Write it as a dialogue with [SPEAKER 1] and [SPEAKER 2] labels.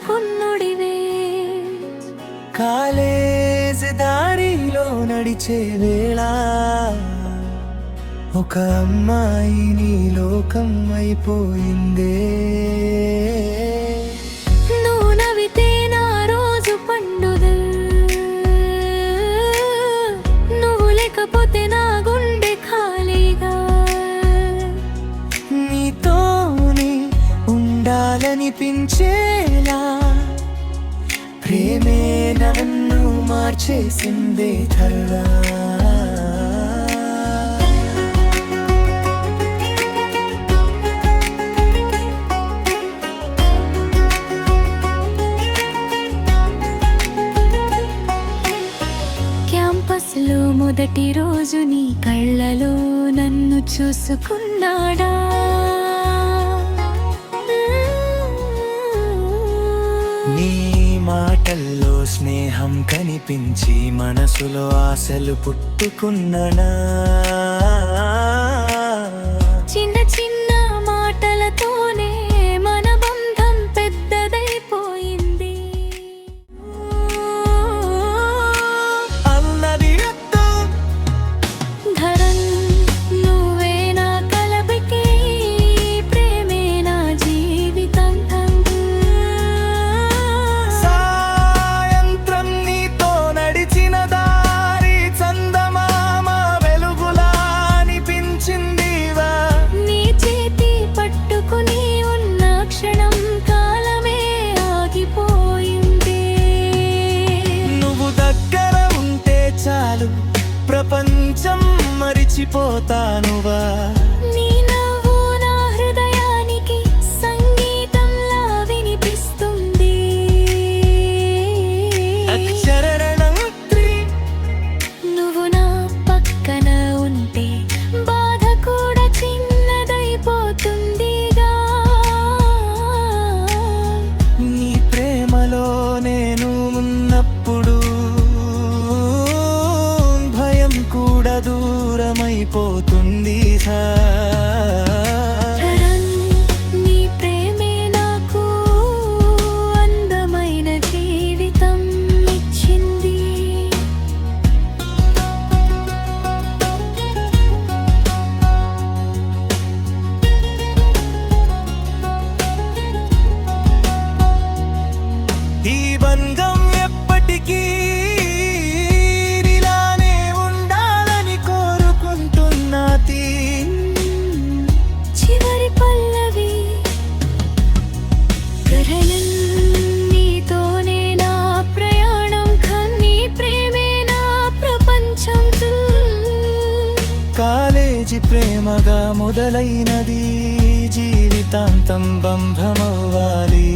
[SPEAKER 1] చేసుకున్నుడివే.
[SPEAKER 2] College దారిలో నడిచే వేళ ఒక అమ్మాయి నీ లోకం అయిపోయిందే.
[SPEAKER 1] నువ్వు నవ్వితే నా రోజు పండుగ, నువ్వు లేకపోతే నా గుండె ఖాళీగా.
[SPEAKER 2] నీతోని ఉండాలనిపించేలా ప్రేమే నన్ను మార్చేసిందే ధరలా.
[SPEAKER 1] క్యాంపస్లో మొదటి రోజు నీ కళ్ళలో నన్ను చూసుకున్నాడా.
[SPEAKER 2] నీ మాటల్లో స్నేహం కనిపించి మనసులో ఆశలు పుట్టుకున్ననా.
[SPEAKER 1] చిన్న చిన్న మాటలతోనే మన బంధం పెద్దదైపోయింది.
[SPEAKER 2] అన్నది
[SPEAKER 1] ధరన్ నువ్వే నా కలబికి, ప్రేమే నా జీవితం.
[SPEAKER 2] సాయంత్రం నీతో నడిచిన దారి చందమామ వెలుగులా అనిపించిందివా.
[SPEAKER 1] నీ చేతి పట్టుకుని ఉన్న క్షణం కాలమే ఆగిపోయింది.
[SPEAKER 2] నువ్వు దగ్గర ఉంటే చాలు ప్రపంచం మరిచిపోతానువా.
[SPEAKER 1] నీ నవ్వు నా హృదయానికి సంగీతంలా వినిపిస్తుంది.
[SPEAKER 2] అక్షరరణత్రి
[SPEAKER 1] నువ్వు నా పక్కన ఉంటే బాధ కూడా చిన్నదైపోతుందిగా.
[SPEAKER 2] నీ ప్రేమలో నేను ఉన్నప్పుడు భయం కూడా దూరమైపోతుంది.
[SPEAKER 1] ధరన్ నీ ప్రేమే నాకు అందమైన జీవితం ఇచ్చింది.
[SPEAKER 2] ఈ బంధం ఎప్పటికీ ఇలానే ఉండాలని కోరుకుంటున్నది.
[SPEAKER 1] చివరి పల్లవి ప్రణయం నీతోనే నా ప్రయాణం, నీ ప్రేమే నా ప్రపంచం.
[SPEAKER 2] కాలేజీ ప్రేమగా మొదలైనది జీవితాంతం బంధమవ్వాలి.